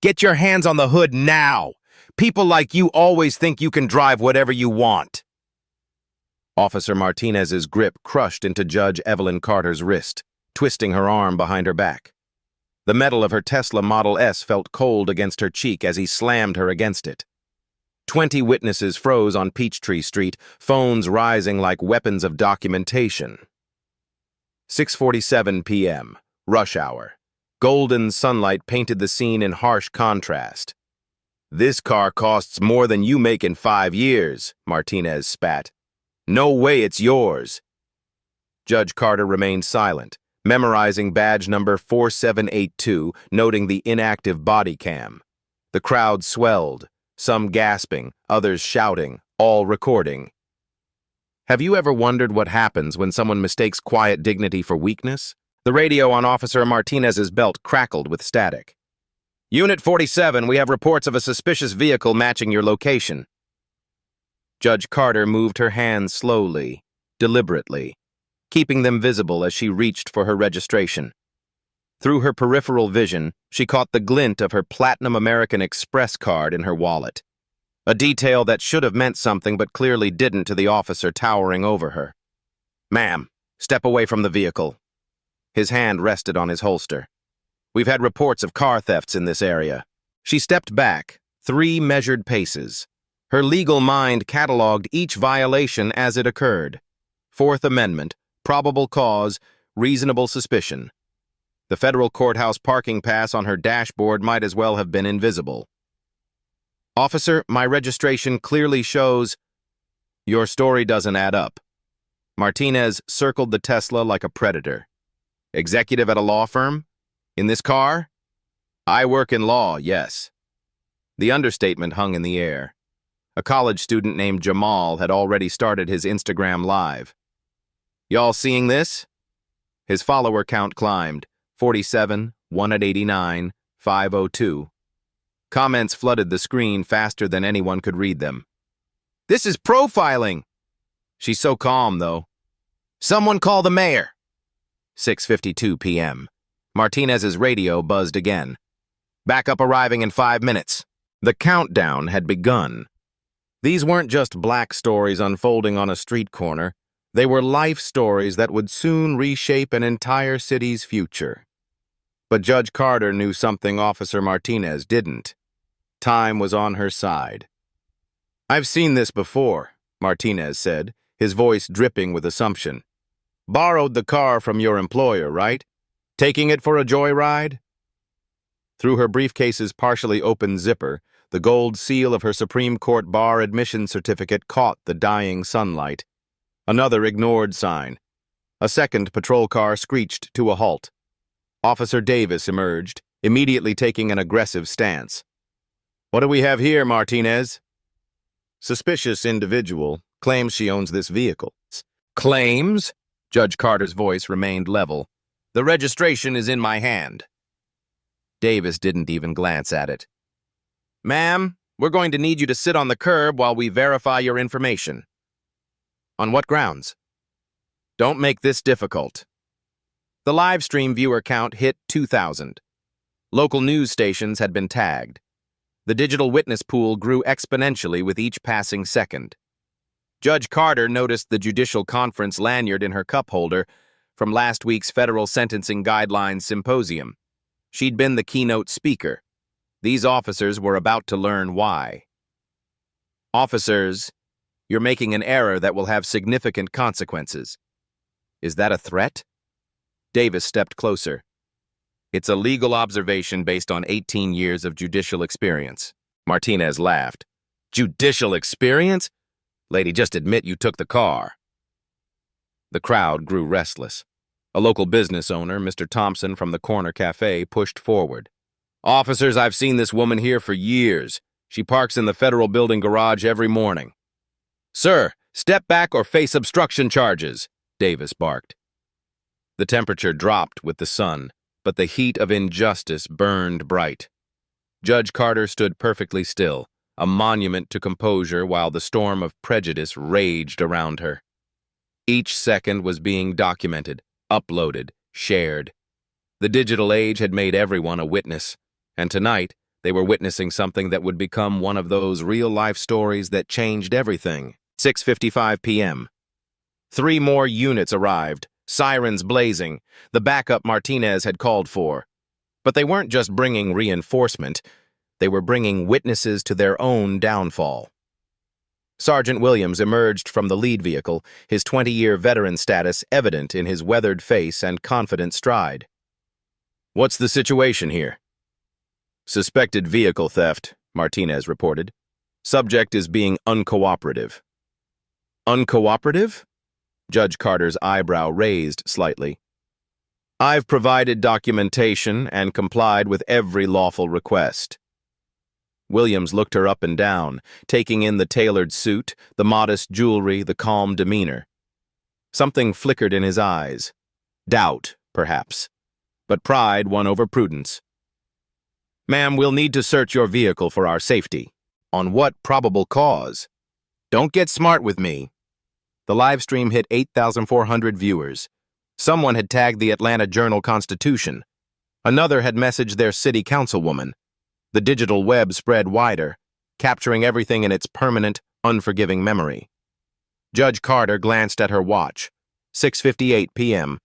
Get your hands on the hood now! People like you always think you can drive whatever you want. Officer Martinez's grip crushed into Judge Evelyn Carter's wrist, twisting her arm behind her back. The metal of her Tesla Model S felt cold against her cheek as he slammed her against it. 20 witnesses froze on Peachtree Street, phones rising like weapons of documentation. 6:47 p.m., rush hour. Golden sunlight painted the scene in harsh contrast. "This car costs more than you make in 5 years, Martinez spat. "No way it's yours." Judge Carter remained silent, memorizing badge number 4782, noting the inactive body cam. The crowd swelled, some gasping, others shouting, all recording. Have you ever wondered what happens when someone mistakes quiet dignity for weakness? The radio on Officer Martinez's belt crackled with static. "Unit 47, we have reports of a suspicious vehicle matching your location." Judge Carter moved her hands slowly, deliberately, keeping them visible as she reached for her registration. Through her peripheral vision, she caught the glint of her Platinum American Express card in her wallet, a detail that should have meant something but clearly didn't to the officer towering over her. "Ma'am, step away from the vehicle." His hand rested on his holster. "We've had reports of car thefts in this area." She stepped back, 3 measured paces. Her legal mind cataloged each violation as it occurred. Fourth Amendment, probable cause, reasonable suspicion. The federal courthouse parking pass on her dashboard might as well have been invisible. "Officer, my registration clearly shows—" "Your story doesn't add up." Martinez circled the Tesla like a predator. "Executive at a law firm? In this car?" "I work in law, yes." The understatement hung in the air. A college student named Jamal had already started his Instagram Live. "Y'all seeing this?" His follower count climbed, 47, 189, 502. Comments flooded the screen faster than anyone could read them. "This is profiling!" "She's so calm, though." "Someone call the mayor!" 6:52 p.m. Martinez's radio buzzed again. "Backup arriving in 5 minutes." The countdown had begun. These weren't just black stories unfolding on a street corner. They were life stories that would soon reshape an entire city's future. But Judge Carter knew something Officer Martinez didn't. Time was on her side. "I've seen this before," Martinez said, his voice dripping with assumption. "Borrowed the car from your employer, right? Taking it for a joyride?" Through her briefcase's partially open zipper, the gold seal of her Supreme Court bar admission certificate caught the dying sunlight. Another ignored sign. A second patrol car screeched to a halt. Officer Davis emerged, immediately taking an aggressive stance. "What do we have here, Martinez?" "Suspicious individual. Claims she owns this vehicle." "Claims?" Judge Carter's voice remained level. "The registration is in my hand." Davis didn't even glance at it. "Ma'am, we're going to need you to sit on the curb while we verify your information." "On what grounds?" "Don't make this difficult." The live stream viewer count hit 2,000. Local news stations had been tagged. The digital witness pool grew exponentially with each passing second. Judge Carter noticed the Judicial Conference lanyard in her cup holder from last week's Federal Sentencing Guidelines Symposium. She'd been the keynote speaker. These officers were about to learn why. "Officers, you're making an error that will have significant consequences." "Is that a threat?" Davis stepped closer. "It's a legal observation based on 18 years of judicial experience." Martinez laughed. "Judicial experience? Lady, just admit you took the car." The crowd grew restless. A local business owner, Mr. Thompson from the corner cafe, pushed forward. "Officers, I've seen this woman here for years. She parks in the federal building garage every morning." "Sir, step back or face obstruction charges," Davis barked. The temperature dropped with the sun, but the heat of injustice burned bright. Judge Carter stood perfectly still, a monument to composure while the storm of prejudice raged around her. Each second was being documented, uploaded, shared. The digital age had made everyone a witness, and tonight, They were witnessing something that would become one of those real-life stories that changed everything. 6:55 p.m. 3 more units arrived, sirens blazing, the backup Martinez had called for. But they weren't just bringing reinforcement, they were bringing witnesses to their own downfall. Sergeant Williams emerged from the lead vehicle, his 20-year veteran status evident in his weathered face and confident stride. "What's the situation here?" "Suspected vehicle theft," Martinez reported. "Subject is being uncooperative." "Uncooperative?" Judge Carter's eyebrow raised slightly. "I've provided documentation and complied with every lawful request." Williams looked her up and down, taking in the tailored suit, the modest jewelry, the calm demeanor. Something flickered in his eyes. Doubt, perhaps. But pride won over prudence. "Ma'am, we'll need to search your vehicle for our safety." "On what probable cause?" "Don't get smart with me." The live stream hit 8,400 viewers. Someone had tagged the Atlanta Journal-Constitution. Another had messaged their city councilwoman. The digital web spread wider, capturing everything in its permanent, unforgiving memory. Judge Carter glanced at her watch. 6:58 p.m.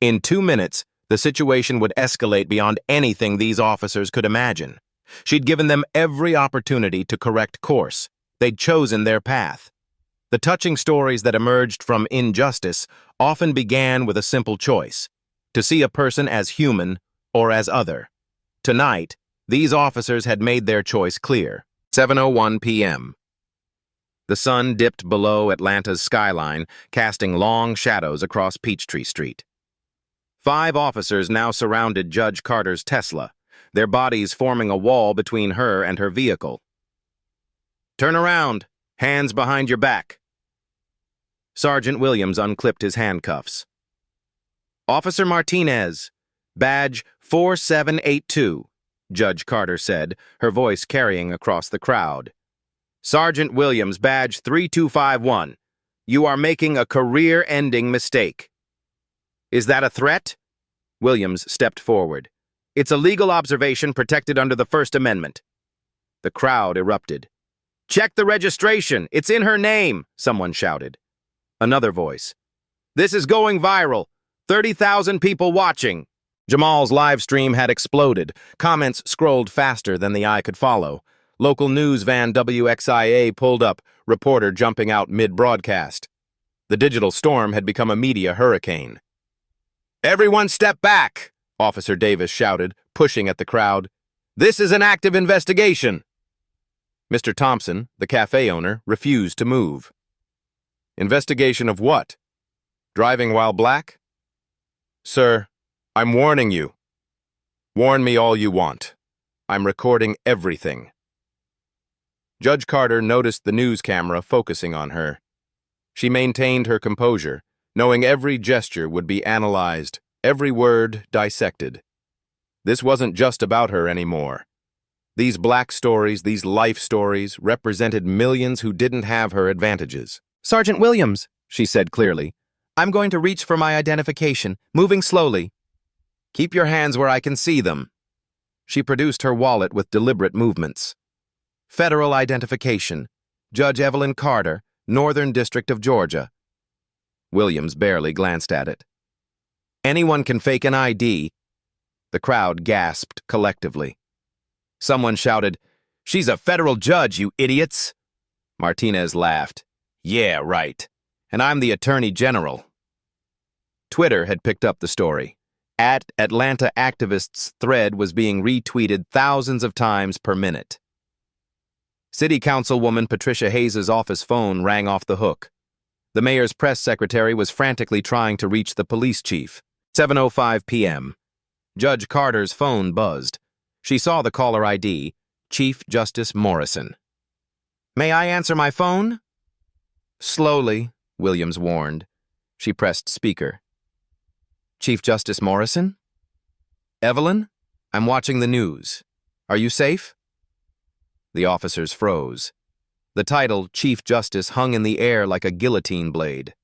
In 2 minutes, the situation would escalate beyond anything these officers could imagine. She'd given them every opportunity to correct course. They'd chosen their path. The touching stories that emerged from injustice often began with a simple choice: to see a person as human or as other. Tonight, these officers had made their choice clear. 7:01 p.m. The sun dipped below Atlanta's skyline, casting long shadows across Peachtree Street. 5 officers now surrounded Judge Carter's Tesla, their bodies forming a wall between her and her vehicle. "Turn around, hands behind your back." Sergeant Williams unclipped his handcuffs. "Officer Martinez, badge 4782. Judge Carter said, her voice carrying across the crowd. "Sergeant Williams, badge 3251. You are making a career-ending mistake." "Is that a threat?" Williams stepped forward. "It's a legal observation protected under the First Amendment." The crowd erupted. "Check the registration! It's in her name!" someone shouted. Another voice. "This is going viral. 30,000 people watching." Jamal's live stream had exploded. Comments scrolled faster than the eye could follow. Local news van WXIA pulled up, reporter jumping out mid-broadcast. The digital storm had become a media hurricane. "Everyone step back!" Officer Davis shouted, pushing at the crowd. "This is an active investigation." Mr. Thompson, the cafe owner, refused to move. "Investigation of what? Driving while black?" "Sir, I'm warning you." "Warn me all you want. I'm recording everything." Judge Carter noticed the news camera focusing on her. She maintained her composure, knowing every gesture would be analyzed, every word dissected. This wasn't just about her anymore. These black stories, these life stories, represented millions who didn't have her advantages. "Sergeant Williams," she said clearly, "I'm going to reach for my identification, moving slowly." "Keep your hands where I can see them." She produced her wallet with deliberate movements. "Federal identification. Judge Evelyn Carter, Northern District of Georgia." Williams barely glanced at it. "Anyone can fake an ID." The crowd gasped collectively. Someone shouted, "She's a federal judge, you idiots!" Martinez laughed. "Yeah, right. And I'm the Attorney General." Twitter had picked up the story. @Atlanta Activists thread was being retweeted thousands of times per minute. City Councilwoman Patricia Hayes' office phone rang off the hook. The mayor's press secretary was frantically trying to reach the police chief. 7:05 p.m. Judge Carter's phone buzzed. She saw the caller ID, Chief Justice Morrison. "May I answer my phone?" "Slowly," Williams warned. She pressed speaker. "Chief Justice Morrison?" "Evelyn, I'm watching the news. Are you safe?" The officers froze. The title, Chief Justice, hung in the air like a guillotine blade.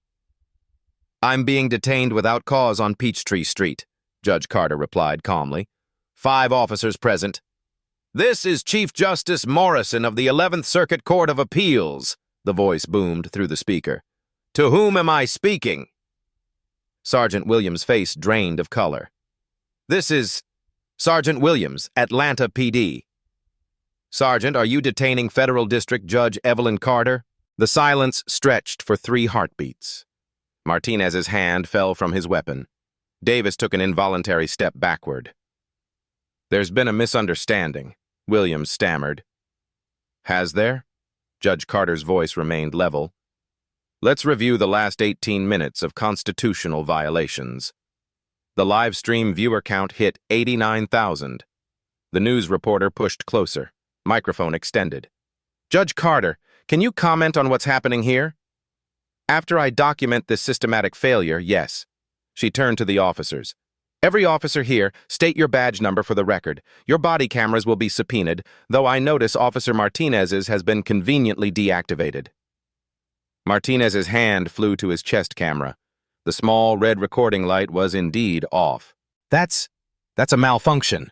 "I'm being detained without cause on Peachtree Street," Judge Carter replied calmly. 5 officers present. "This is Chief Justice Morrison of the 11th Circuit Court of Appeals," the voice boomed through the speaker. "To whom am I speaking?" Sergeant Williams' face drained of color. "This is Sergeant Williams, Atlanta PD." "Sergeant, are you detaining Federal District Judge Evelyn Carter?" The silence stretched for 3 heartbeats. Martinez's hand fell from his weapon. Davis took an involuntary step backward. "There's been a misunderstanding," Williams stammered. "Has there?" Judge Carter's voice remained level. "Let's review the last 18 minutes of constitutional violations." The live stream viewer count hit 89,000. The news reporter pushed closer. Microphone extended. "Judge Carter, can you comment on what's happening here?" "After I document this systematic failure, yes." She turned to the officers. "Every officer here, state your badge number for the record. Your body cameras will be subpoenaed, though I notice Officer Martinez's has been conveniently deactivated." Martinez's hand flew to his chest camera. The small red recording light was indeed off. That's a malfunction."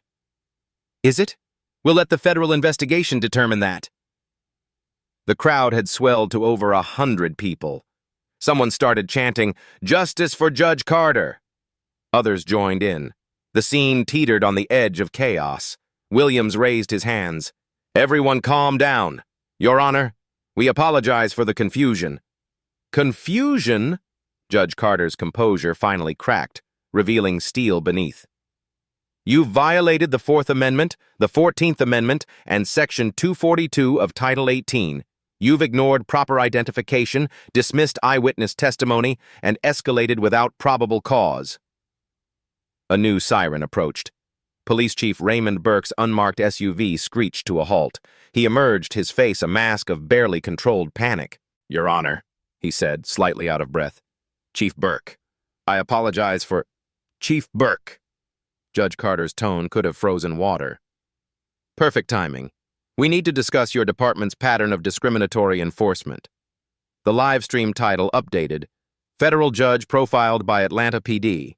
"Is it? We'll let the federal investigation determine that." The crowd had swelled to over 100 people. Someone started chanting, "Justice for Judge Carter." Others joined in. The scene teetered on the edge of chaos. Williams raised his hands. "Everyone calm down. Your Honor, we apologize for the confusion." "Confusion?" Judge Carter's composure finally cracked, revealing steel beneath. "You violated the 4th Amendment, the 14th Amendment, and Section 242 of Title 18. You've ignored proper identification, dismissed eyewitness testimony, and escalated without probable cause." A new siren approached. Police Chief Raymond Burke's unmarked SUV screeched to a halt. He emerged, his face a mask of barely controlled panic. "Your Honor," he said, slightly out of breath. "Chief Burke, I apologize for—" "Chief Burke." Judge Carter's tone could have frozen water. "Perfect timing. We need to discuss your department's pattern of discriminatory enforcement." The live stream title updated. Federal Judge Profiled by Atlanta PD.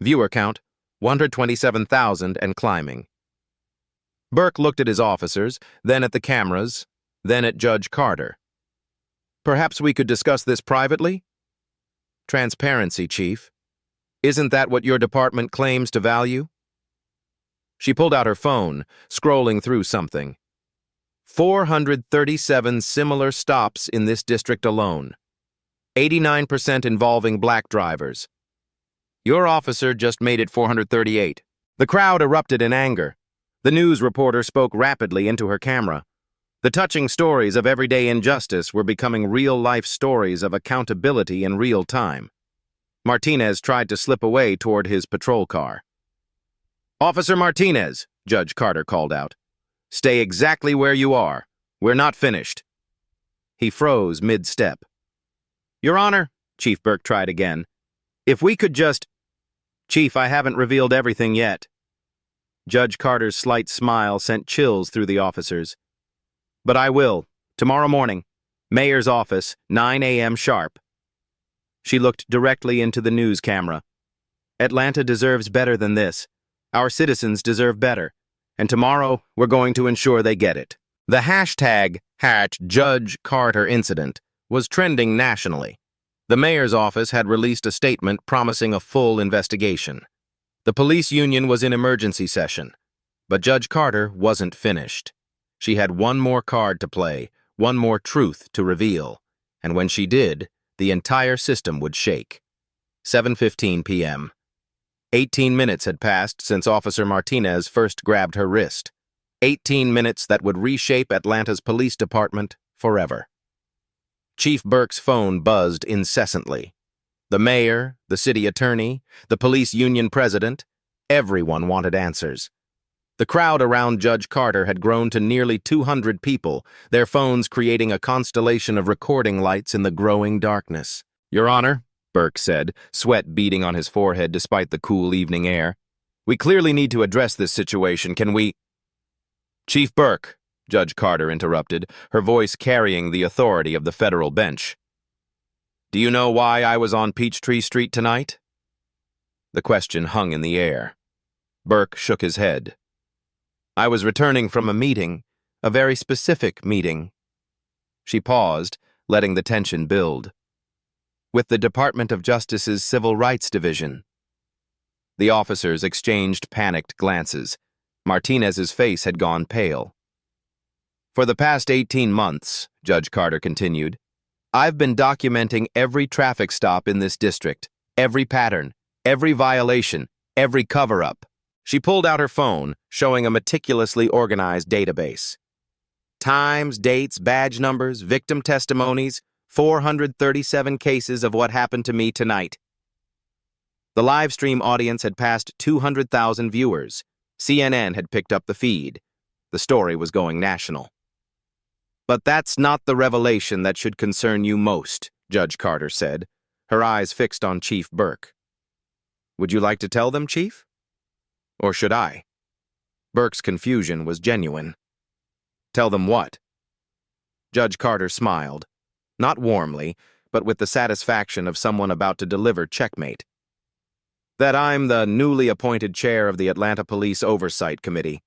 Viewer count, 127,000 and climbing. Burke looked at his officers, then at the cameras, then at Judge Carter. "Perhaps we could discuss this privately?" "Transparency, Chief. Isn't that what your department claims to value?" She pulled out her phone, scrolling through something. 437 similar stops in this district alone. 89% involving black drivers. Your officer just made it 438. The crowd erupted in anger. The news reporter spoke rapidly into her camera. The touching stories of everyday injustice were becoming real-life stories of accountability in real time. Martinez tried to slip away toward his patrol car. "Officer Martinez," Judge Carter called out. "Stay exactly where you are. We're not finished." He froze mid-step. "Your Honor," Chief Burke tried again, "if we could just—" "Chief, I haven't revealed everything yet." Judge Carter's slight smile sent chills through the officers. "But I will, tomorrow morning. Mayor's office, 9 a.m. sharp." She looked directly into the news camera. "Atlanta deserves better than this. Our citizens deserve better. And tomorrow, we're going to ensure they get it." The hashtag #JudgeCarterIncident was trending nationally. The mayor's office had released a statement promising a full investigation. The police union was in emergency session, but Judge Carter wasn't finished. She had one more card to play, one more truth to reveal, and when she did, the entire system would shake. 7:15 p.m. 18 minutes had passed since Officer Martinez first grabbed her wrist. 18 minutes that would reshape Atlanta's police department forever. Chief Burke's phone buzzed incessantly. The mayor, the city attorney, the police union president, everyone wanted answers. The crowd around Judge Carter had grown to nearly 200 people, their phones creating a constellation of recording lights in the growing darkness. "Your Honor," Burke said, sweat beading on his forehead despite the cool evening air, "we clearly need to address this situation. Can we—" "Chief Burke," Judge Carter interrupted, her voice carrying the authority of the federal bench. "Do you know why I was on Peachtree Street tonight?" The question hung in the air. Burke shook his head. I was returning from a meeting, a very specific meeting. She paused, letting the tension build. With the Department of Justice's Civil Rights Division. The officers exchanged panicked glances. Martinez's face had gone pale. For the past 18 months, Judge Carter continued, I've been documenting every traffic stop in this district, every pattern, every violation, every cover-up. She pulled out her phone, showing a meticulously organized database. Times, dates, badge numbers, victim testimonies, 437 cases of what happened to me tonight. The live stream audience had passed 200,000 viewers. CNN had picked up the feed. The story was going national. But that's not the revelation that should concern you most, Judge Carter said, her eyes fixed on Chief Burke. Would you like to tell them, Chief? Or should I? Burke's confusion was genuine. Tell them what? Judge Carter smiled, not warmly, but with the satisfaction of someone about to deliver checkmate. That I'm the newly appointed chair of the Atlanta Police Oversight Committee.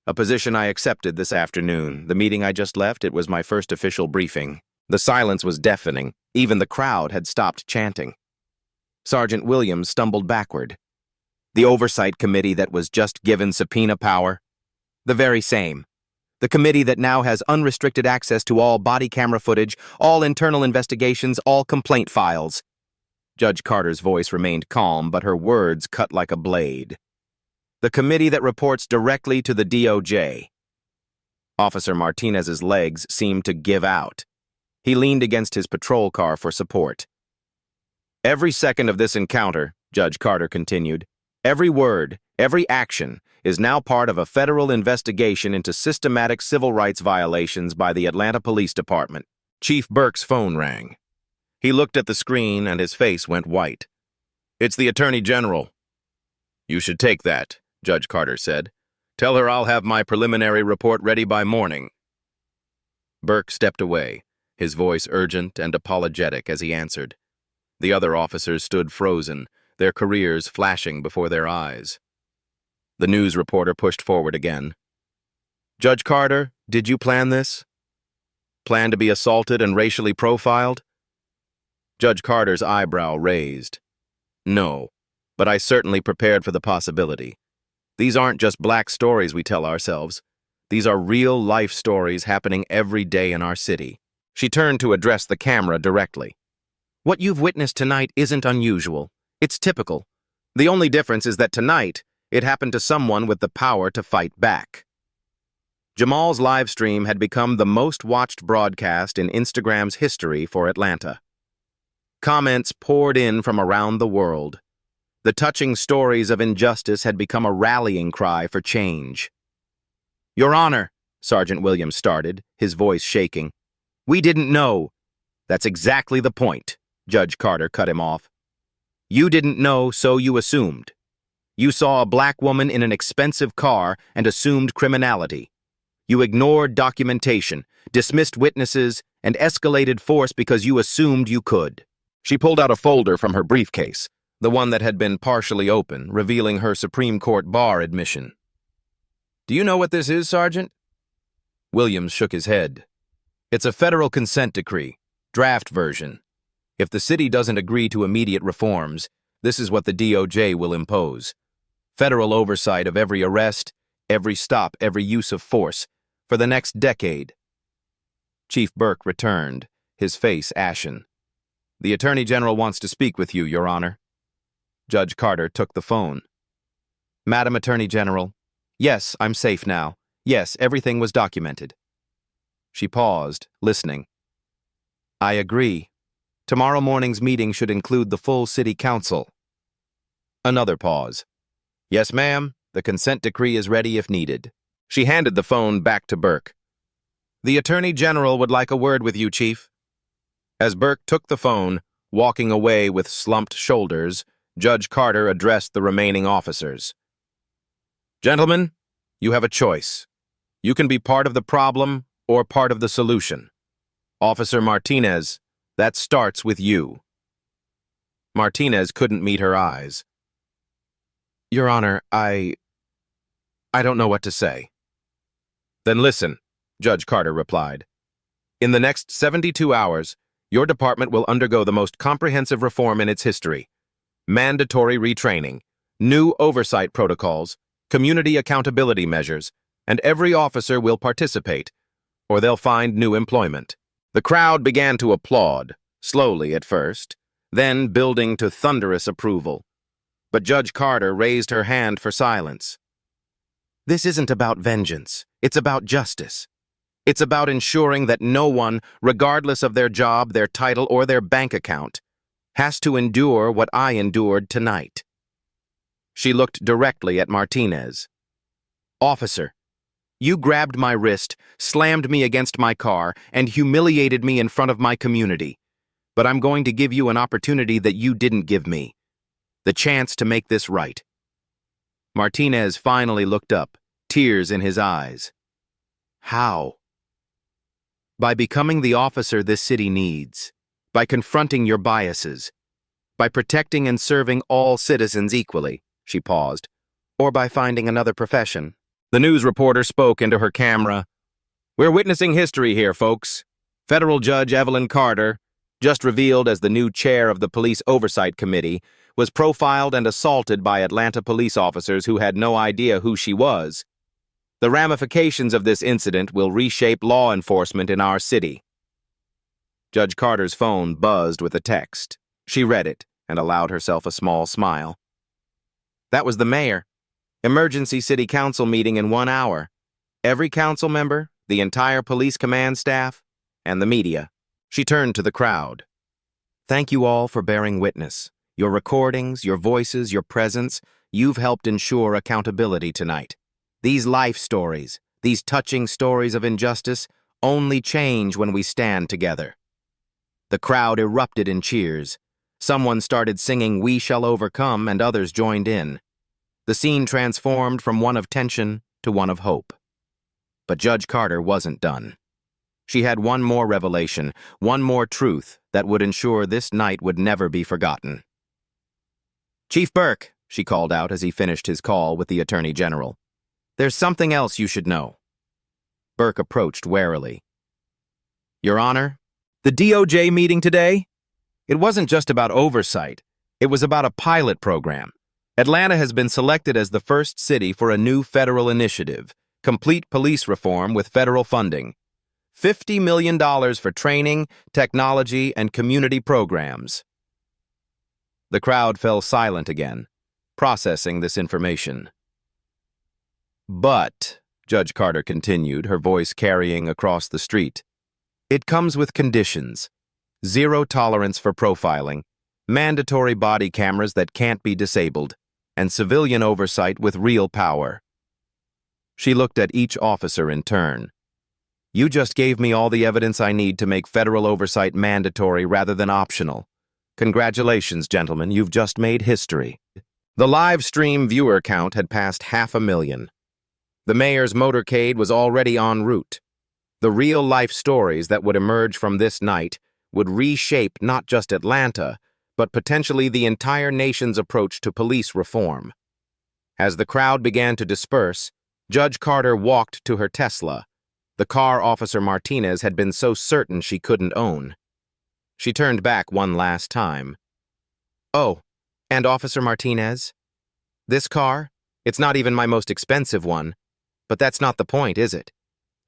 A position I accepted this afternoon. The meeting I just left, it was my first official briefing. The silence was deafening. Even the crowd had stopped chanting. Sergeant Williams stumbled backward. The Oversight Committee that was just given subpoena power? The very same. The committee that now has unrestricted access to all body camera footage, all internal investigations, all complaint files. Judge Carter's voice remained calm, but her words cut like a blade. The committee that reports directly to the DOJ. Officer Martinez's legs seemed to give out. He leaned against his patrol car for support. Every second of this encounter, Judge Carter continued, every word, every action is now part of a federal investigation into systematic civil rights violations by the Atlanta Police Department. Chief Burke's phone rang. He looked at the screen and his face went white. It's the Attorney General. You should take that, Judge Carter said. Tell her I'll have my preliminary report ready by morning. Burke stepped away, his voice urgent and apologetic as he answered. The other officers stood frozen, their careers flashing before their eyes. The news reporter pushed forward again. Judge Carter, did you plan this? Plan to be assaulted and racially profiled? Judge Carter's eyebrow raised. No, but I certainly prepared for the possibility. These aren't just black stories we tell ourselves. These are real-life stories happening every day in our city. She turned to address the camera directly. What you've witnessed tonight isn't unusual. It's typical. The only difference is that tonight, it happened to someone with the power to fight back. Jamal's live stream had become the most watched broadcast in Instagram's history for Atlanta. Comments poured in from around the world. The touching stories of injustice had become a rallying cry for change. Your Honor, Sergeant Williams started, his voice shaking. We didn't know. That's exactly the point, Judge Carter cut him off. You didn't know, so you assumed. You saw a black woman in an expensive car and assumed criminality. You ignored documentation, dismissed witnesses, and escalated force because you assumed you could. She pulled out a folder from her briefcase, the one that had been partially open, revealing her Supreme Court bar admission. Do you know what this is, Sergeant? Williams shook his head. It's a federal consent decree, draft version. If the city doesn't agree to immediate reforms, this is what the DOJ will impose. Federal oversight of every arrest, every stop, every use of force, for the next decade. Chief Burke returned, his face ashen. The Attorney General wants to speak with you, Your Honor. Judge Carter took the phone. Madam Attorney General, yes, I'm safe now. Yes, everything was documented. She paused, listening. I agree. Tomorrow morning's meeting should include the full city council. Another pause. Yes, ma'am, the consent decree is ready if needed. She handed the phone back to Burke. The Attorney General would like a word with you, Chief. As Burke took the phone, walking away with slumped shoulders, Judge Carter addressed the remaining officers. Gentlemen, you have a choice. You can be part of the problem or part of the solution. Officer Martinez, that starts with you. Martinez couldn't meet her eyes. Your Honor, I don't know what to say. Then listen, Judge Carter replied. In the next 72 hours, your department will undergo the most comprehensive reform in its history. Mandatory retraining, new oversight protocols, community accountability measures, and every officer will participate, or they'll find new employment. The crowd began to applaud, slowly at first, then building to thunderous approval. But Judge Carter raised her hand for silence. This isn't about vengeance. It's about justice. It's about ensuring that no one, regardless of their job, their title, or their bank account, has to endure what I endured tonight. She looked directly at Martinez. Officer, you grabbed my wrist, slammed me against my car, and humiliated me in front of my community. But I'm going to give you an opportunity that you didn't give me. The chance to make this right. Martinez finally looked up, tears in his eyes. How? By becoming the officer this city needs, by confronting your biases, by protecting and serving all citizens equally, she paused, or by finding another profession. The news reporter spoke into her camera. We're witnessing history here, folks. Federal Judge Evelyn Carter, just revealed as the new chair of the Police Oversight Committee, was profiled and assaulted by Atlanta police officers who had no idea who she was. The ramifications of this incident will reshape law enforcement in our city. Judge Carter's phone buzzed with a text. She read it and allowed herself a small smile. That was the mayor. Emergency city council meeting in 1 hour. Every council member, the entire police command staff, and the media. She turned to the crowd. Thank you all for bearing witness. Your recordings, your voices, your presence, you've helped ensure accountability tonight. These life stories, these touching stories of injustice, only change when we stand together. The crowd erupted in cheers. Someone started singing "We Shall Overcome" and others joined in. The scene transformed from one of tension to one of hope. But Judge Carter wasn't done. She had one more revelation, one more truth that would ensure this night would never be forgotten. Chief Burke, she called out as he finished his call with the Attorney General. There's something else you should know. Burke approached warily. Your Honor, the DOJ meeting today? It wasn't just about oversight. It was about a pilot program. Atlanta has been selected as the first city for a new federal initiative, complete police reform with federal funding. $50 million for training, technology, and community programs. The crowd fell silent again, processing this information. But, Judge Carter continued, her voice carrying across the street, it comes with conditions. Zero tolerance for profiling, mandatory body cameras that can't be disabled, and civilian oversight with real power. She looked at each officer in turn. You just gave me all the evidence I need to make federal oversight mandatory rather than optional. Congratulations, gentlemen, you've just made history. The live stream viewer count had passed 500,000. The mayor's motorcade was already en route. The real-life stories that would emerge from this night would reshape not just Atlanta, but potentially the entire nation's approach to police reform. As the crowd began to disperse, Judge Carter walked to her Tesla, the car Officer Martinez had been so certain she couldn't own. She turned back one last time. Oh, and Officer Martinez? This car? It's not even my most expensive one. But that's not the point, is it?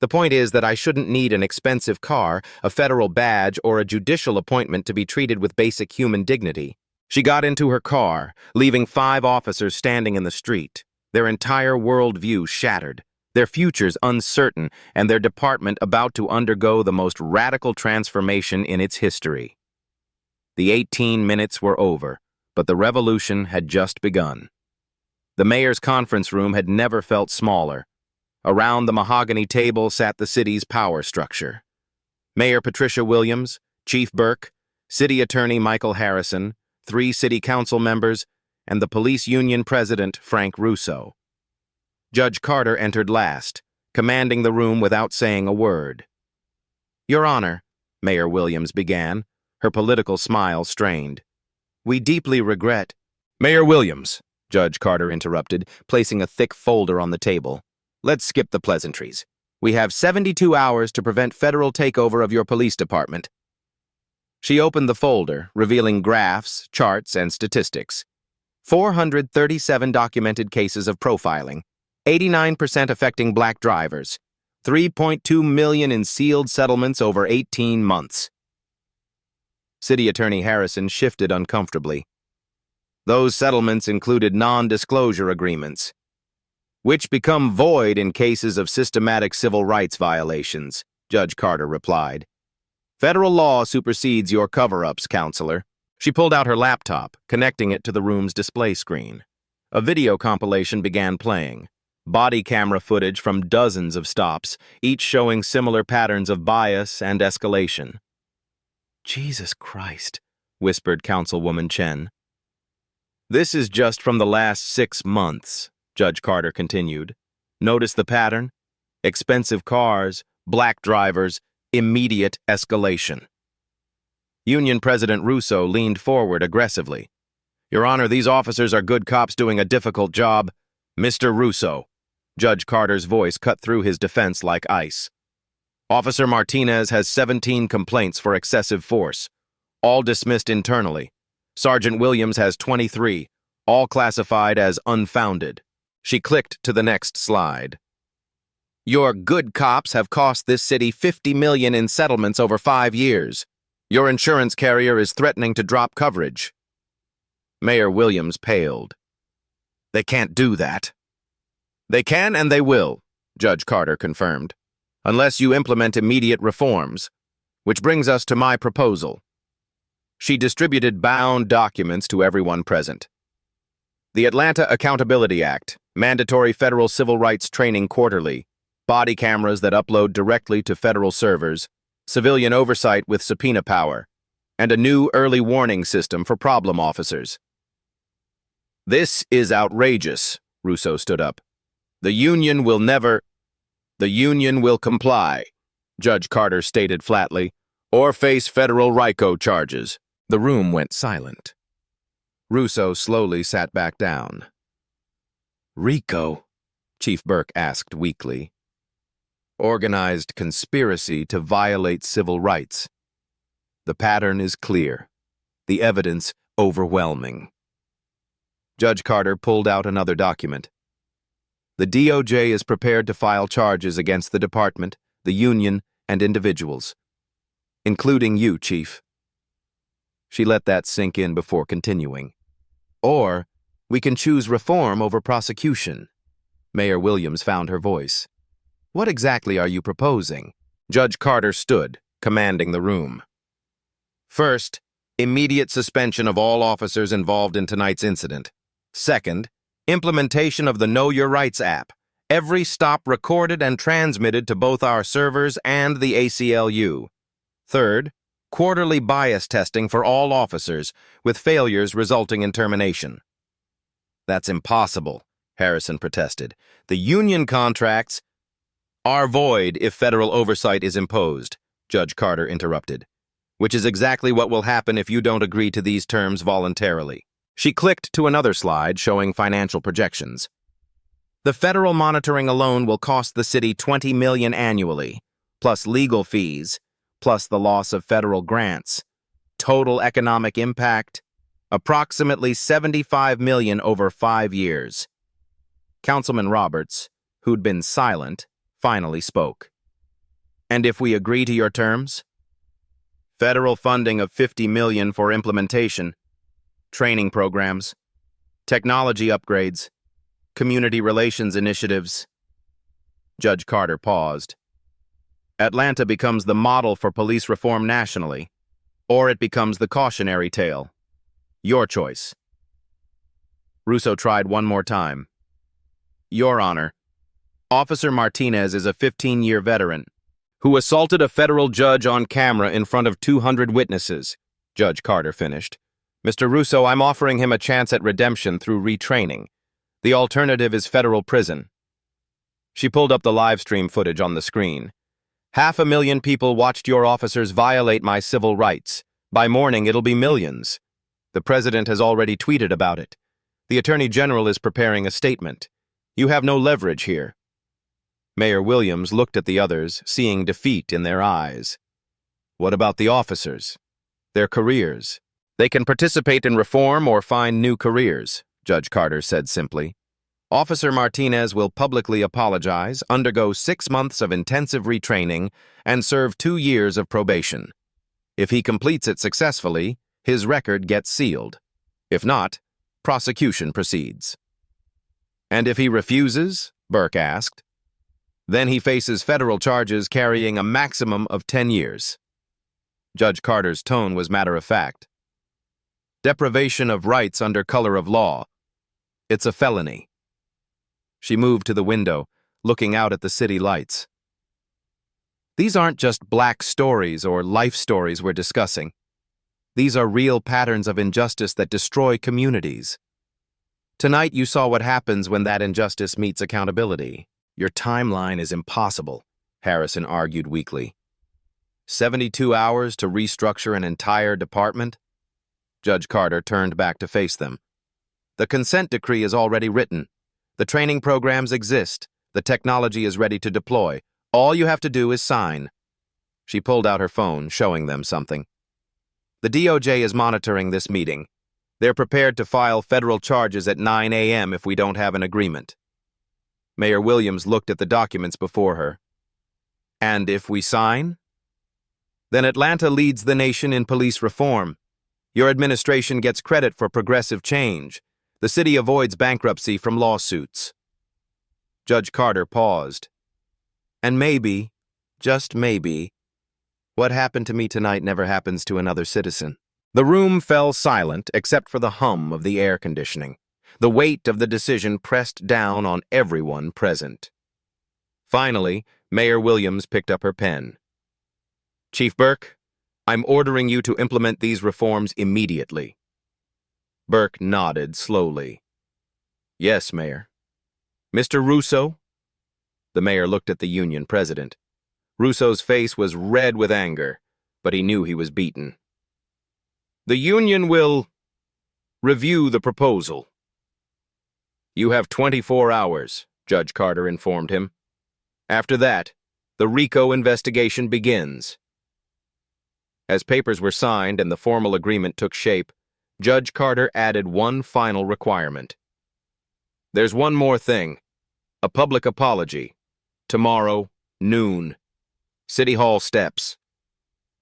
The point is that I shouldn't need an expensive car, a federal badge, or a judicial appointment to be treated with basic human dignity. She got into her car, leaving 5 officers standing in the street, their entire worldview shattered, their futures uncertain, and their department about to undergo the most radical transformation in its history. The 18 minutes were over, but the revolution had just begun. The mayor's conference room had never felt smaller. Around the mahogany table sat the city's power structure. Mayor Patricia Williams, Chief Burke, City Attorney Michael Harrison, 3 city council members, and the police union president, Frank Russo. Judge Carter entered last, commanding the room without saying a word. Your Honor, Mayor Williams began, her political smile strained. We deeply regret. Mayor Williams, Judge Carter interrupted, placing a thick folder on the table. Let's skip the pleasantries. We have 72 hours to prevent federal takeover of your police department. She opened the folder, revealing graphs, charts, and statistics. 437 documented cases of profiling, 89% affecting black drivers, 3.2 million in sealed settlements over 18 months. City Attorney Harrison shifted uncomfortably. Those settlements included non-disclosure agreements, which become void in cases of systematic civil rights violations, Judge Carter replied. Federal law supersedes your cover-ups, counselor. She pulled out her laptop, connecting it to the room's display screen. A video compilation began playing. Body camera footage from dozens of stops, each showing similar patterns of bias and escalation. Jesus Christ, whispered Councilwoman Chen. This is just from the last 6 months, Judge Carter continued. Notice the pattern? Expensive cars, black drivers, immediate escalation. Union President Russo leaned forward aggressively. Your Honor, these officers are good cops doing a difficult job. Mr. Russo. Judge Carter's voice cut through his defense like ice. Officer Martinez has 17 complaints for excessive force, all dismissed internally. Sergeant Williams has 23, all classified as unfounded. She clicked to the next slide. Your good cops have cost this city $50 million in settlements over 5 years. Your insurance carrier is threatening to drop coverage. Mayor Williams paled. They can't do that. They can and they will, Judge Carter confirmed, unless you implement immediate reforms, which brings us to my proposal. She distributed bound documents to everyone present. The Atlanta Accountability Act, mandatory federal civil rights training quarterly, body cameras that upload directly to federal servers, civilian oversight with subpoena power, and a new early warning system for problem officers. This is outrageous, Russo stood up. The Union will comply, Judge Carter stated flatly, or face federal RICO charges. The room went silent. Russo slowly sat back down. RICO? Chief Burke asked weakly. Organized conspiracy to violate civil rights. The pattern is clear. The evidence overwhelming. Judge Carter pulled out another document. The DOJ is prepared to file charges against the department, the union, and individuals, including you, Chief. She let that sink in before continuing. Or, we can choose reform over prosecution. Mayor Williams found her voice. What exactly are you proposing? Judge Carter stood, commanding the room. First, immediate suspension of all officers involved in tonight's incident. Second, implementation of the Know Your Rights app. Every stop recorded and transmitted to both our servers and the ACLU. Third, quarterly bias testing for all officers, with failures resulting in termination. That's impossible, Harrison protested. The union contracts are void if federal oversight is imposed, Judge Carter interrupted, which is exactly what will happen if you don't agree to these terms voluntarily. She clicked to another slide showing financial projections. The federal monitoring alone will cost the city $20 million annually, plus legal fees, plus the loss of federal grants. Total economic impact, approximately $75 million over 5 years. Councilman Roberts, who'd been silent, finally spoke. And if we agree to your terms? Federal funding of $50 million for implementation, training programs, technology upgrades, community relations initiatives. Judge Carter paused. Atlanta becomes the model for police reform nationally, or it becomes the cautionary tale. Your choice. Russo tried one more time. Your Honor, Officer Martinez is a 15-year veteran who assaulted a federal judge on camera in front of 200 witnesses, Judge Carter finished. Mr. Russo, I'm offering him a chance at redemption through retraining. The alternative is federal prison. She pulled up the live stream footage on the screen. 500,000 people watched your officers violate my civil rights. By morning, it'll be millions. The president has already tweeted about it. The Attorney General is preparing a statement. You have no leverage here. Mayor Williams looked at the others, seeing defeat in their eyes. What about the officers? Their careers? They can participate in reform or find new careers, Judge Carter said simply. Officer Martinez will publicly apologize, undergo 6 months of intensive retraining, and serve 2 years of probation. If he completes it successfully, his record gets sealed. If not, prosecution proceeds. And if he refuses, Burke asked, then he faces federal charges carrying a maximum of 10 years. Judge Carter's tone was matter-of-fact. Deprivation of rights under color of law. It's a felony. She moved to the window, looking out at the city lights. These aren't just black stories or life stories we're discussing. These are real patterns of injustice that destroy communities. Tonight you saw what happens when that injustice meets accountability. Your timeline is impossible, Harrison argued weakly. 72 hours to restructure an entire department? Judge Carter turned back to face them. The consent decree is already written. The training programs exist. The technology is ready to deploy. All you have to do is sign. She pulled out her phone, showing them something. The DOJ is monitoring this meeting. They're prepared to file federal charges at 9 a.m. if we don't have an agreement. Mayor Williams looked at the documents before her. And if we sign? Then Atlanta leads the nation in police reform. Your administration gets credit for progressive change. The city avoids bankruptcy from lawsuits. Judge Carter paused. And maybe, just maybe, what happened to me tonight never happens to another citizen. The room fell silent except for the hum of the air conditioning. The weight of the decision pressed down on everyone present. Finally, Mayor Williams picked up her pen. Chief Burke, I'm ordering you to implement these reforms immediately. Burke nodded slowly. Yes, Mayor. Mr. Russo? The mayor looked at the union president. Russo's face was red with anger, but he knew he was beaten. The union will review the proposal. You have 24 hours, Judge Carter informed him. After that, the RICO investigation begins. As papers were signed and the formal agreement took shape, Judge Carter added one final requirement. There's one more thing. A public apology. Tomorrow, noon. City Hall steps.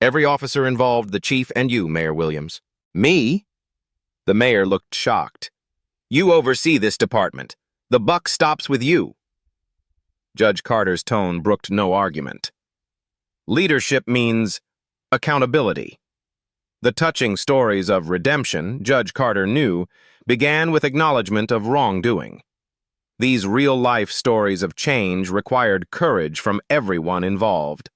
Every officer involved, the chief and you, Mayor Williams. Me? The mayor looked shocked. You oversee this department. The buck stops with you. Judge Carter's tone brooked no argument. Leadership means accountability. The touching stories of redemption, Judge Carter knew, began with acknowledgement of wrongdoing. These real-life stories of change required courage from everyone involved.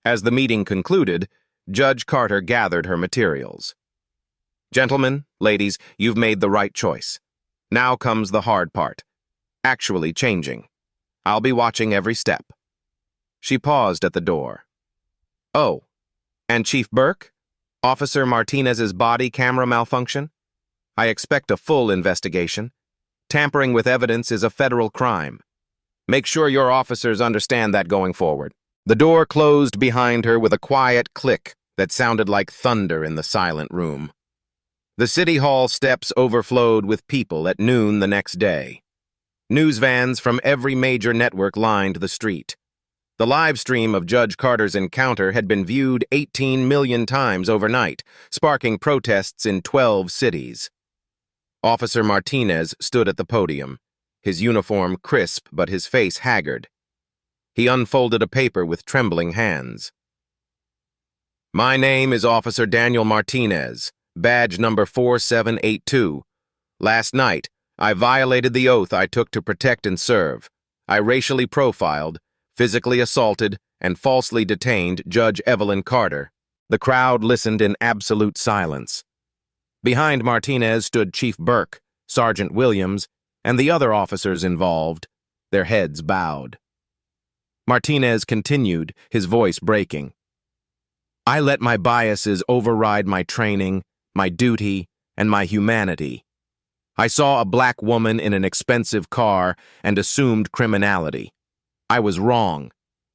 As the meeting concluded, Judge Carter gathered her materials. Gentlemen, ladies, you've made the right choice. Now comes the hard part. Actually changing. I'll be watching every step. She paused at the door. Oh, and Chief Burke? Officer Martinez's body camera malfunction? I expect a full investigation. Tampering with evidence is a federal crime. Make sure your officers understand that going forward. The door closed behind her with a quiet click that sounded like thunder in the silent room. The City Hall steps overflowed with people at noon the next day. News vans from every major network lined the street. The live stream of Judge Carter's encounter had been viewed 18 million times overnight, sparking protests in 12 cities. Officer Martinez stood at the podium, his uniform crisp but his face haggard. He unfolded a paper with trembling hands. My name is Officer Daniel Martinez, badge number 4782. Last night, I violated the oath I took to protect and serve. I racially profiled, physically assaulted, and falsely detained Judge Evelyn Carter. The crowd listened in absolute silence. Behind Martinez stood Chief Burke, Sergeant Williams, and the other officers involved, their heads bowed. Martinez continued, his voice breaking. I let my biases override my training, my duty, and my humanity. I saw a black woman in an expensive car and assumed criminality. I was wrong.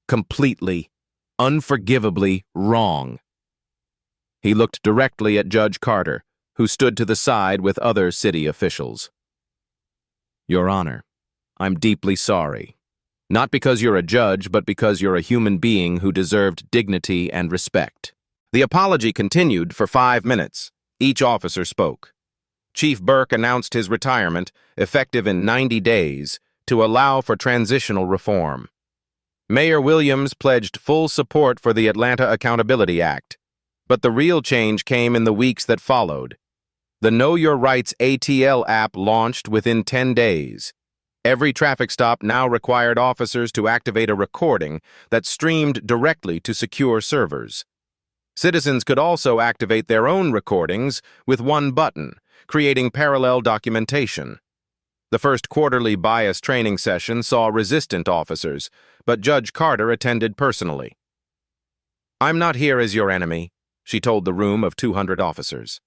Completely, unforgivably wrong. He looked directly at Judge Carter, who stood to the side with other city officials. Your Honor, I'm deeply sorry. Not because you're a judge, but because you're a human being who deserved dignity and respect. The apology continued for 5 minutes. Each officer spoke. Chief Burke announced his retirement, effective in 90 days, to allow for transitional reform. Mayor Williams pledged full support for the Atlanta Accountability Act, but the real change came in the weeks that followed. The Know Your Rights ATL app launched within 10 days. Every traffic stop now required officers to activate a recording that streamed directly to secure servers. Citizens could also activate their own recordings with one button, creating parallel documentation. The first quarterly bias training session saw resistant officers, but Judge Carter attended personally. I'm not here as your enemy, she told the room of 200 officers.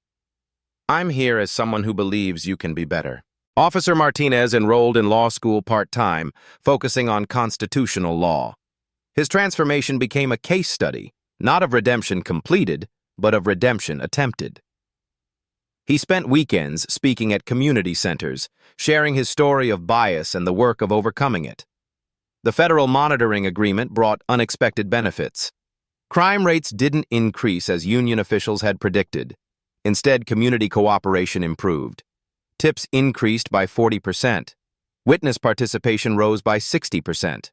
I'm here as someone who believes you can be better. Officer Martinez enrolled in law school part-time, focusing on constitutional law. His transformation became a case study, not of redemption completed, but of redemption attempted. He spent weekends speaking at community centers, sharing his story of bias and the work of overcoming it. The federal monitoring agreement brought unexpected benefits. Crime rates didn't increase as union officials had predicted. Instead, community cooperation improved. Tips increased by 40%. Witness participation rose by 60%.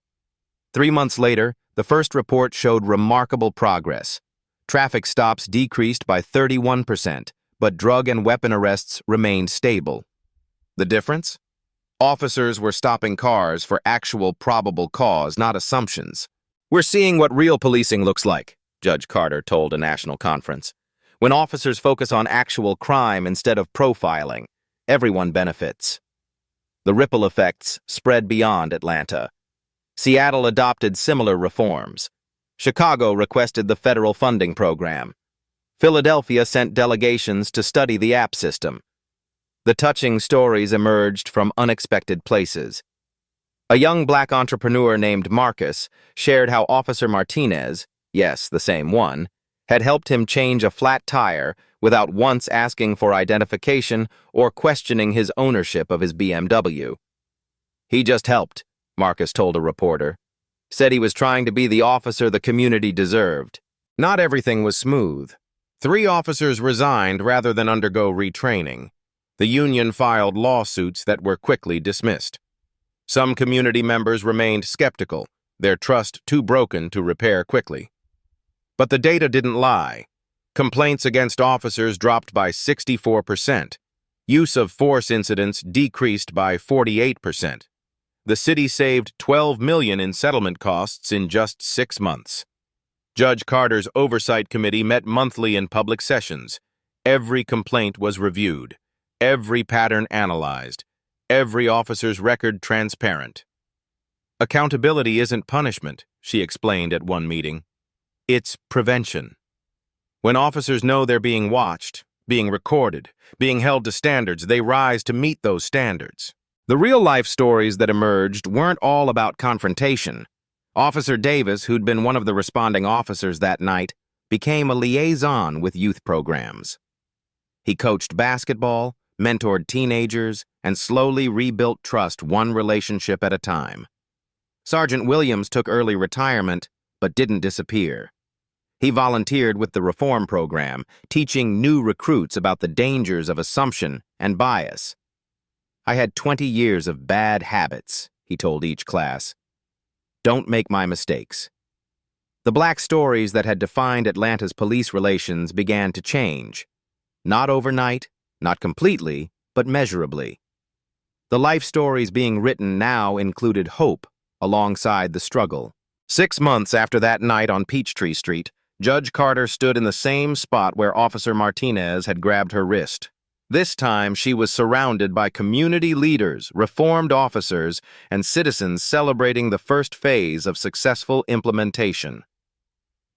3 months later, the first report showed remarkable progress. Traffic stops decreased by 31%, but drug and weapon arrests remained stable. The difference? Officers were stopping cars for actual probable cause, not assumptions. We're seeing what real policing looks like, Judge Carter told a national conference. When officers focus on actual crime instead of profiling, everyone benefits. The ripple effects spread beyond Atlanta. Seattle adopted similar reforms. Chicago requested the federal funding program. Philadelphia sent delegations to study the app system. The touching stories emerged from unexpected places. A young black entrepreneur named Marcus shared how Officer Martinez, yes, the same one, had helped him change a flat tire without once asking for identification or questioning his ownership of his BMW. He just helped, Marcus told a reporter. Said he was trying to be the officer the community deserved. Not everything was smooth. 3 officers resigned rather than undergo retraining. The union filed lawsuits that were quickly dismissed. Some community members remained skeptical, their trust too broken to repair quickly. But the data didn't lie. Complaints against officers dropped by 64%. Use of force incidents decreased by 48%. The city saved $12 million in settlement costs in just 6 months. Judge Carter's oversight committee met monthly in public sessions. Every complaint was reviewed, every pattern analyzed, every officer's record transparent. Accountability isn't punishment, she explained at one meeting. It's prevention. When officers know they're being watched, being recorded, being held to standards, they rise to meet those standards. The real-life stories that emerged weren't all about confrontation. Officer Davis, who'd been one of the responding officers that night, became a liaison with youth programs. He coached basketball, mentored teenagers, and slowly rebuilt trust one relationship at a time. Sergeant Williams took early retirement, but didn't disappear. He volunteered with the reform program, teaching new recruits about the dangers of assumption and bias. I had 20 years of bad habits, he told each class. Don't make my mistakes. The black stories that had defined Atlanta's police relations began to change. Not overnight, not completely, but measurably. The life stories being written now included hope alongside the struggle. 6 months after that night on Peachtree Street, Judge Carter stood in the same spot where Officer Martinez had grabbed her wrist. This time, she was surrounded by community leaders, reformed officers, and citizens celebrating the first phase of successful implementation.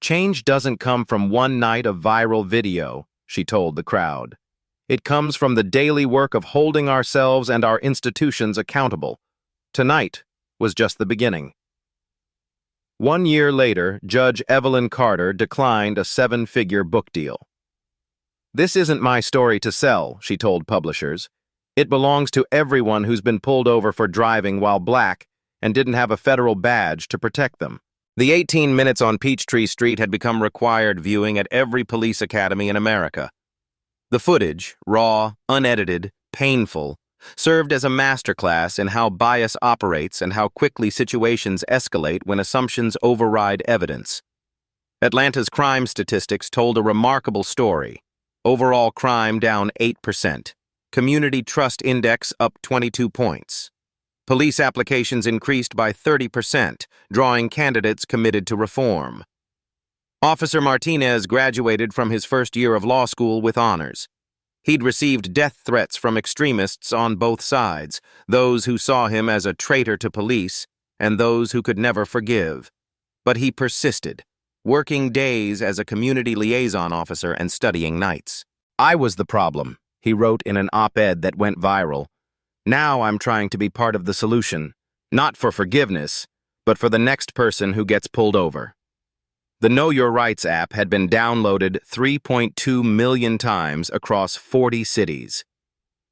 Change doesn't come from one night of viral video, she told the crowd. It comes from the daily work of holding ourselves and our institutions accountable. Tonight was just the beginning. 1 year later, Judge Evelyn Carter declined a 7-figure book deal. "This isn't my story to sell," she told publishers. "It belongs to everyone who's been pulled over for driving while black and didn't have a federal badge to protect them." The 18 minutes on Peachtree Street had become required viewing at every police academy in America. The footage, raw, unedited, painful, served as a masterclass in how bias operates and how quickly situations escalate when assumptions override evidence. Atlanta's crime statistics told a remarkable story. Overall crime down 8%. Community Trust Index up 22 points. Police applications increased by 30%, drawing candidates committed to reform. Officer Martinez graduated from his first year of law school with honors. He'd received death threats from extremists on both sides, those who saw him as a traitor to police and those who could never forgive. But he persisted, working days as a community liaison officer and studying nights. "I was the problem," he wrote in an op-ed that went viral. "Now I'm trying to be part of the solution, not for forgiveness, but for the next person who gets pulled over." The Know Your Rights app had been downloaded 3.2 million times across 40 cities.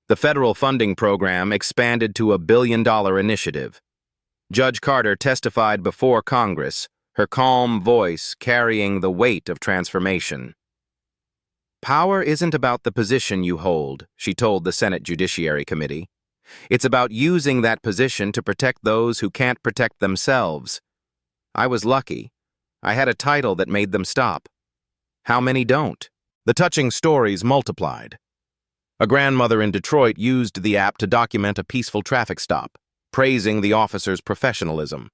The federal funding program expanded to a billion-dollar initiative. Judge Carter testified before Congress, her calm voice carrying the weight of transformation. "Power isn't about the position you hold," she told the Senate Judiciary Committee. "It's about using that position to protect those who can't protect themselves. I was lucky. I had a title that made them stop. How many don't?" The touching stories multiplied. A grandmother in Detroit used the app to document a peaceful traffic stop, praising the officer's professionalism.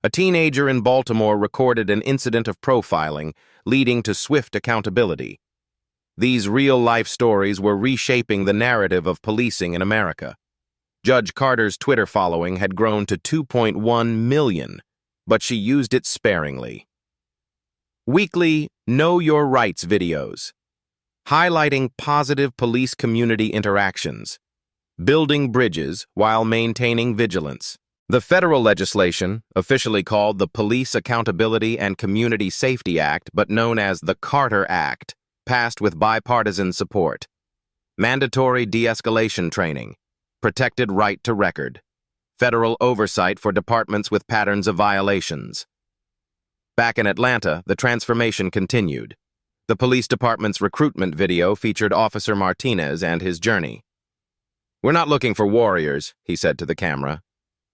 A teenager in Baltimore recorded an incident of profiling, leading to swift accountability. These real-life stories were reshaping the narrative of policing in America. Judge Carter's Twitter following had grown to 2.1 million, but she used it sparingly. Weekly Know Your Rights videos, highlighting positive police community interactions, building bridges while maintaining vigilance. The federal legislation, officially called the Police Accountability and Community Safety Act but known as the Carter Act, passed with bipartisan support. Mandatory de-escalation training, protected right to record, federal oversight for departments with patterns of violations. Back in Atlanta, the transformation continued. The police department's recruitment video featured Officer Martinez and his journey. "We're not looking for warriors," he said to the camera.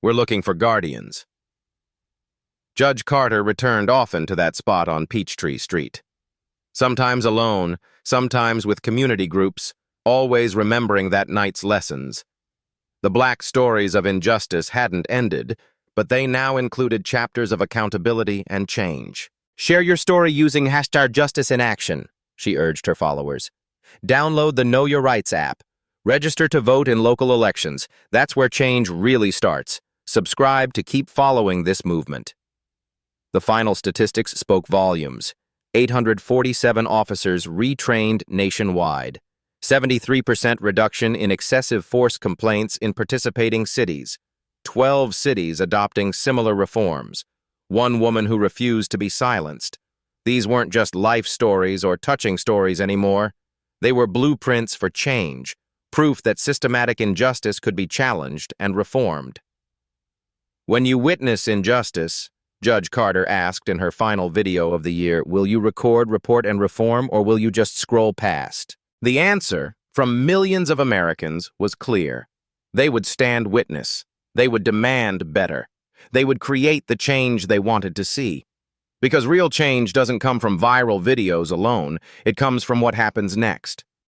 "We're looking for guardians." Judge Carter returned often to that spot on Peachtree Street. Sometimes alone, sometimes with community groups, always remembering that night's lessons. The black stories of injustice hadn't ended, but they now included chapters of accountability and change. "Share your story using #JusticeInAction, she urged her followers. "Download the Know Your Rights app. Register to vote in local elections. That's where change really starts. Subscribe to keep following this movement." The final statistics spoke volumes. 847 officers retrained nationwide. 73% reduction in excessive force complaints in participating cities. 12 cities adopting similar reforms. One woman who refused to be silenced. These weren't just life stories or touching stories anymore. They were blueprints for change, proof that systematic injustice could be challenged and reformed. "When you witness injustice," Judge Carter asked in her final video of the year, "will you record, report, and reform, or will you just scroll past?" The answer, from millions of Americans, was clear. They would stand witness. They would demand better. They would create the change they wanted to see. Because real change doesn't come from viral videos alone, it comes from what happens next.